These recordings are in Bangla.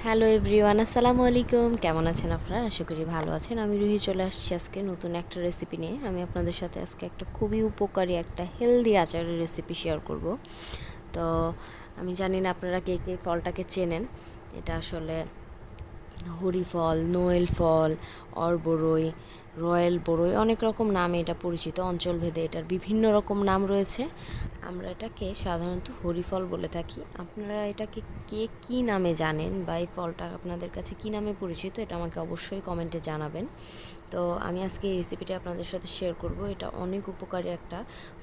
হ্যালো এভরিওয়ান, আসসালামু আলাইকুম। কেমন আছেন আপনারা? আশা করি ভালো আছেন। আমি রুহি চলে আসছি আজকে নতুন একটা রেসিপি নিয়ে। আমি আপনাদের সাথে আজকে একটা খুবই উপকারী একটা হেলদি আচারের রেসিপি শেয়ার করব। তো আমি জানি না আপনারা কে কে ফলটাকে চেনেন। এটা আসলে হরি ফল, নোয়েল ফল, অরবরই, রয়্যাল বরই, অনেক রকম নামে এটা পরিচিত। অঞ্চলভেদে এটার বিভিন্ন রকম নাম রয়েছে। আমরা এটাকে সাধারণত হরি ফল বলে থাকি। আপনারা এটাকে কে কী নামে জানেন বা এই ফলটা আপনাদের কাছে কী নামে পরিচিত, এটা আমাকে অবশ্যই কমেন্টে জানাবেন। তো আমি আজকে এই রেসিপিটা আপনাদের সাথে শেয়ার করব। এটা অনেক উপকারী একটা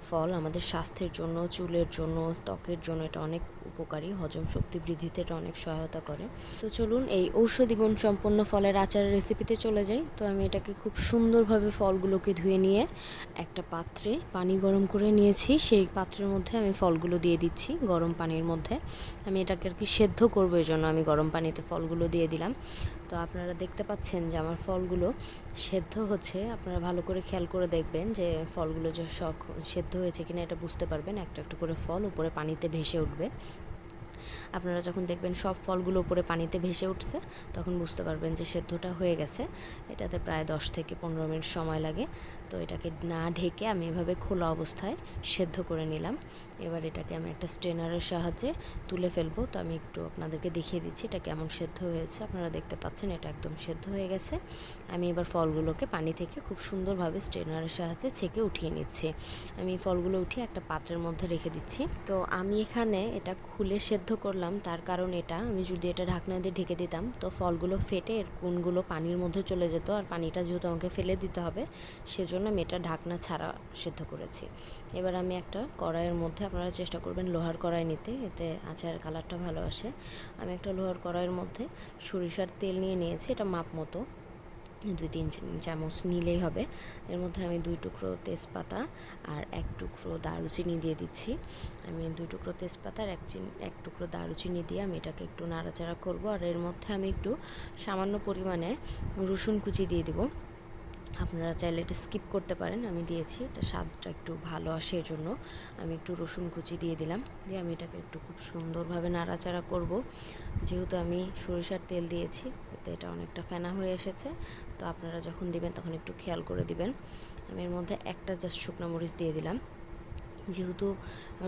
ফল, আমাদের স্বাস্থ্যের জন্য, চুলের জন্য, ত্বকের জন্য এটা অনেক উপকারী। হজম শক্তি বৃদ্ধিতে এটা অনেক সহায়তা করে। তো চলুন এই ঔষধি গুণ সম্পন্ন ফলের আচারের রেসিপিতে চলে যাই। তো আমি এটাকে খুব সুন্দরভাবে ফলগুলোকে ধুয়ে নিয়ে একটা পাত্রে পানি গরম করে নিয়েছি। সেই পাত্রের মধ্যে আমি ফলগুলো দিয়ে দিচ্ছি গরম পানির মধ্যে। আমি এটাকে আর কি সেদ্ধ করবো, এই জন্য আমি গরম পানিতে ফলগুলো দিয়ে দিলাম। তো আপনারা দেখতে পাচ্ছেন যে আমার ফলগুলো সেদ্ধ হচ্ছে। আপনারা ভালো করে খেয়াল করে দেখবেন যে ফলগুলো যে সব সেদ্ধ হয়েছে কিনা এটা বুঝতে পারবেন। একটা একটা করে ফল উপরে পানিতে ভেসে উঠবে। আপনারা যখন দেখবেন সব ফলগুলো উপরে পানিতে ভেসে উঠছে, তখন বুঝতে পারবেন যে সেদ্ধটা হয়ে গেছে। এটাতে প্রায় 10 থেকে 15 মিনিট সময় লাগে। তো এটাকে না ঢেকে আমি এভাবে খোলা অবস্থায় সেদ্ধ করে নিলাম। এবার এটাকে আমি একটা স্ট্রেনারের সাহায্যে তুলে ফেলবো। তো আমি একটু আপনাদেরকে দেখিয়ে দিচ্ছি এটা কেমন সেদ্ধ হয়েছে। আপনারা দেখতে পাচ্ছেন এটা একদম সেদ্ধ হয়ে গেছে। আমি এবার ফলগুলোকে পানি থেকে খুব সুন্দরভাবে স্ট্রেনারের সাহায্যে ছেঁকে উঠিয়ে নিচ্ছি। আমি ফলগুলো উঠিয়ে একটা পাত্রের মধ্যে রেখে দিচ্ছি। তো আমি এখানে এটা খুলে সেদ্ধ করলাম, তার কারণ এটা, আমি যদি এটা ঢাকনা দিয়ে ঢেকে দিতাম তো ফলগুলো ফেটে এর কোণগুলো পানির মধ্যে চলে যেত। আর পানিটা যেহেতু আমাকে ফেলে দিতে হবে, সেজন্য আমি এটা ঢাকনা ছাড়া সেদ্ধ করেছি। এবার আমি একটা কড়াইয়ের মধ্যে, আপনারা চেষ্টা করবেন লোহার কড়াই নিতে, এতে আচারের কালারটা ভালো আসে। আমি একটা লোহার কড়াইয়ের মধ্যে সরিষার তেল নিয়েছি, এটা মাপ মতো 2-3 চামচ নিলেই হবে। এর মধ্যে আমি 2 টুকরো তেজপাতা আর 1 টুকরো দারুচিনি দিয়ে দিচ্ছি। আমি 2 টুকরো তেজপাতা আর 1 টুকরো দারুচিনি দিয়ে আমি এটাকে একটু নাড়াচাড়া করব। আর এর মধ্যে আমি একটু সামান্য পরিমাণে রসুন কুচি দিয়ে দিব। আপনারা চাইলে এটা স্কিপ করতে পারেন, আমি দিয়েছি, এটা স্বাদটা একটু ভালো আসে, এর জন্য আমি একটু রসুন কুচি দিয়ে দিলাম। দিয়ে আমি এটাকে একটু খুব সুন্দরভাবে নাড়াচাড়া করব। যেহেতু আমি সরিষার তেল দিয়েছি, এতে এটা অনেকটা ফেনা হয়ে এসেছে। তো আপনারা যখন দিবেন তখন একটু খেয়াল করে দিবেন। আমি এর মধ্যে একটা জাস্ট শুকনো মরিচ দিয়ে দিলাম। যেহেতু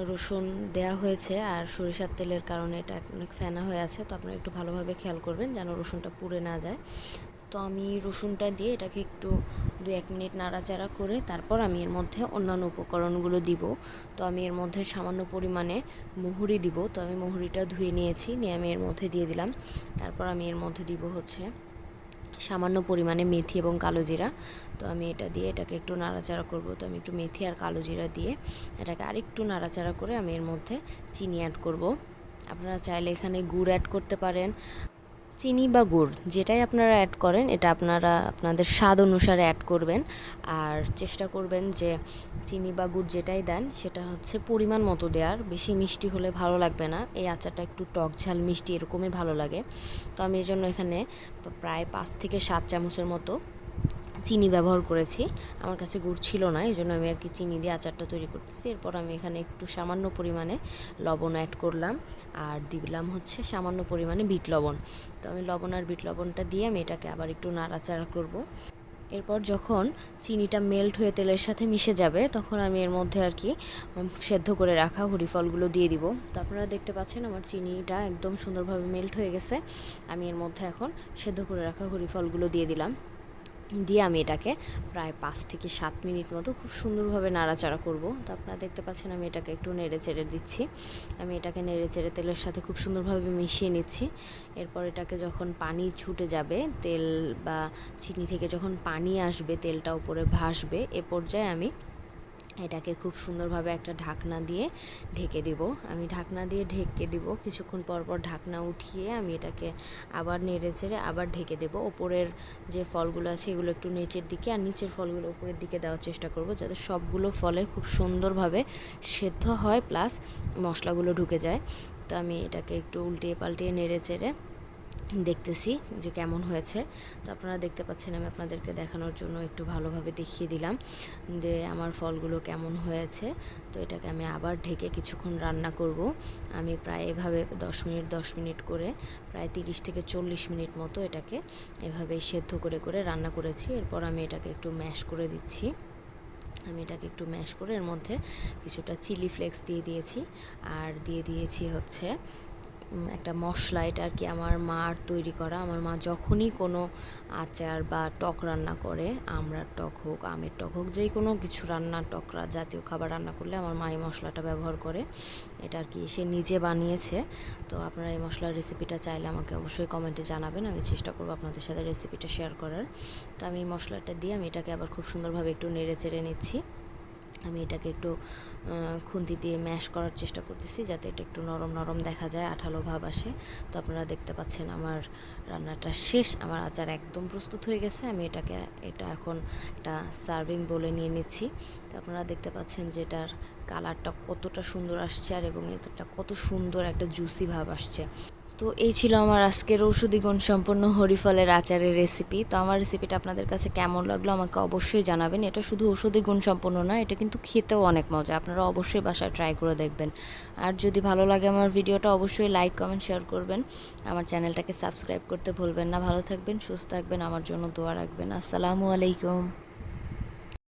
রসুন দেয়া হয়েছে আর সরিষার তেলের কারণে এটা অনেক ফেনা হয়ে আছে, তো আপনারা একটু ভালোভাবে খেয়াল করবেন যেন রসুনটা পুড়ে না যায়। তো আমি রসুনটা দিয়ে এটাকে একটু 2-1 মিনিট নাড়াচাড়া করে তারপর আমি এর মধ্যে অন্যান্য উপকরণগুলো দিব। তো আমি এর মধ্যে সামান্য পরিমাণে মহুরি দিব। তো আমি মহুরিটা ধুয়ে নিয়েছি, নিয়ে আমি এর মধ্যে দিয়ে দিলাম। তারপর আমি এর মধ্যে দিব হচ্ছে সামান্য পরিমাণে মেথি এবং কালো জিরা। তো আমি এটা দিয়ে এটাকে একটু নাড়াচাড়া করব। তো আমি একটু মেথি আর কালো জিরা দিয়ে এটাকে আরেকটু নাড়াচাড়া করে আমি এর মধ্যে চিনি অ্যাড করব। আপনারা চাইলে এখানে গুড় অ্যাড করতে পারেন, চিনি বা গুড় যেটাই আপনারা অ্যাড করেন এটা আপনারা আপনাদের স্বাদ অনুসারে অ্যাড করবেন। আর চেষ্টা করবেন যে চিনি বা গুড় যেটাই দেন সেটা হচ্ছে পরিমাণ মতো দেওয়ার। বেশি মিষ্টি হলে ভালো লাগবে না, এই আচারটা একটু টক ঝাল মিষ্টি এরকমই ভালো লাগে। তো আমি এই জন্য এখানে প্রায় 5 থেকে 7 চামচের মতো চিনি ব্যবহার করেছি। আমার কাছে গুড় ছিল না, এই জন্য আমি আর কি চিনি দিয়ে আচারটা তৈরি করতেছি। এরপর আমি এখানে একটু সামান্য পরিমাণে লবণ অ্যাড করলাম আর দিলাম হচ্ছে সামান্য পরিমাণে বিট লবণ। তো আমি লবণ আর বিট লবণটা দিয়ে আমি এটাকে আবার একটু নাড়াচাড়া করব। এরপর যখন চিনিটা মেল্ট হয়ে তেলের সাথে মিশে যাবে, তখন আমি এর মধ্যে আর কি সেদ্ধ করে রাখা হরি ফলগুলো দিয়ে দিব। তো আপনারা দেখতে পাচ্ছেন আমার চিনিটা একদম সুন্দরভাবে মেল্ট হয়ে গেছে। আমি এর মধ্যে এখন সেদ্ধ করে রাখা হরি ফলগুলো দিয়ে দিলাম। দিয়ে আমি এটাকে প্রায় 5 থেকে 7 মিনিট মতো খুব সুন্দরভাবে নাড়াচাড়া করব। তো আপনারা দেখতে পাচ্ছেন আমি এটাকে একটু নেড়ে চেড়ে দিচ্ছি। আমি এটাকে নেড়ে চেড়ে তেলের সাথে খুব সুন্দরভাবে মিশিয়ে নিচ্ছি। এরপর এটাকে যখন পানি ছুটে যাবে, তেল বা চিনি থেকে যখন পানি আসবে, তেলটা উপরে ভাসবে, এ পর্যায়ে আমি এটাকে খুব সুন্দরভাবে একটা ঢাকনা দিয়ে ঢেকে দিব। আমি ঢাকনা দিয়ে ঢেকে দিব, কিছুক্ষণ পর পর ঢাকনা উঠিয়ে আমি এটাকে আবার নেড়ে চেড়ে আবার ঢেকে দেব। ওপরের যে ফলগুলো আছে এগুলো একটু নিচের দিকে আর নিচের ফলগুলো উপরের দিকে দেওয়ার চেষ্টা করব, যাতে সবগুলো ফলে খুব সুন্দরভাবে সেদ্ধ হয় প্লাস মশলাগুলো ঢুকে যায়। তো আমি এটাকে একটু উল্টিয়ে পাল্টিয়ে নেড়ে চেড়ে দেখতেছি যে কেমন হয়েছে। তো আপনারা দেখতে পাচ্ছেন আমি আপনাদেরকে দেখানোর জন্য একটু ভালোভাবে দেখিয়ে দিলাম যে আমার ফলগুলো কেমন হয়েছে। তো এটাকে আমি আবার ঢেকে কিছুক্ষণ রান্না করব। আমি প্রায় এভাবে 10 মিনিট করে প্রায় 30 থেকে 40 মিনিট মতো এটাকে এভাবে সেদ্ধ করে করে রান্না করেছি। এরপর আমি এটাকে একটু ম্যাশ করে দিচ্ছি। আমি এটাকে একটু ম্যাশ করে এর মধ্যে কিছুটা চিলি ফ্লেক্স দিয়ে দিয়েছি, আর দিয়ে দিয়েছি হচ্ছে একটা মশলা। এটা আর কি আমার মার তৈরি করা। আমার মা যখনই কোনো আচার বা টক রান্না করে, আমড়ার টক হোক, আমের টক হোক, যেই কোনো কিছু রান্না, টক জাতীয় খাবার রান্না করলে আমার মা এই মশলাটা ব্যবহার করে। এটা আর কি সে নিজে বানিয়েছে। তো আপনারা এই মশলার রেসিপিটা চাইলে আমাকে অবশ্যই কমেন্টে জানাবেন, আমি চেষ্টা করবো আপনাদের সাথে রেসিপিটা শেয়ার করার। তো আমি এই মশলাটা দিয়ে আমি এটাকে আবার খুব সুন্দরভাবে একটু নেড়ে চেড়ে নিচ্ছি। আমি এটাকে একটু খুন্তি দিয়ে ম্যাশ করার চেষ্টা করতেছি যাতে এটা একটু নরম নরম দেখা যায়, আঠালো ভাব আসে। তো আপনারা দেখতে পাচ্ছেন আমার রান্নাটা শেষ, আমার আচার একদম প্রস্তুত হয়ে গেছে। আমি এটা এখন একটা সার্ভিং বলে নিয়ে নিচ্ছি। তো আপনারা দেখতে পাচ্ছেন যে এটার কালারটা কতটা সুন্দর আসছে, আর এবং এটা কত সুন্দর একটা জুসি ভাব আসছে। তো এই ছিল আমার আজকের ঔষধি গুণসম্পন্ন হরিফলের আচারের রেসিপি। তো আমার রেসিপিটা আপনাদের কাছে কেমন লাগলো আমাকে অবশ্যই জানাবেন। এটা শুধু ঔষধি গুণসম্পন্ন না, এটা কিন্তু খেতেও অনেক মজা। আপনারা অবশ্যই বাসায় ট্রাই করে দেখবেন। আর যদি ভালো লাগে আমার ভিডিওটা অবশ্যই লাইক, কমেন্ট, শেয়ার করবেন। আমার চ্যানেলটাকে সাবস্ক্রাইব করতে ভুলবেন না। ভালো থাকবেন, সুস্থ থাকবেন, আমার জন্য দোয়া রাখবেন। আসসালামু আলাইকুম।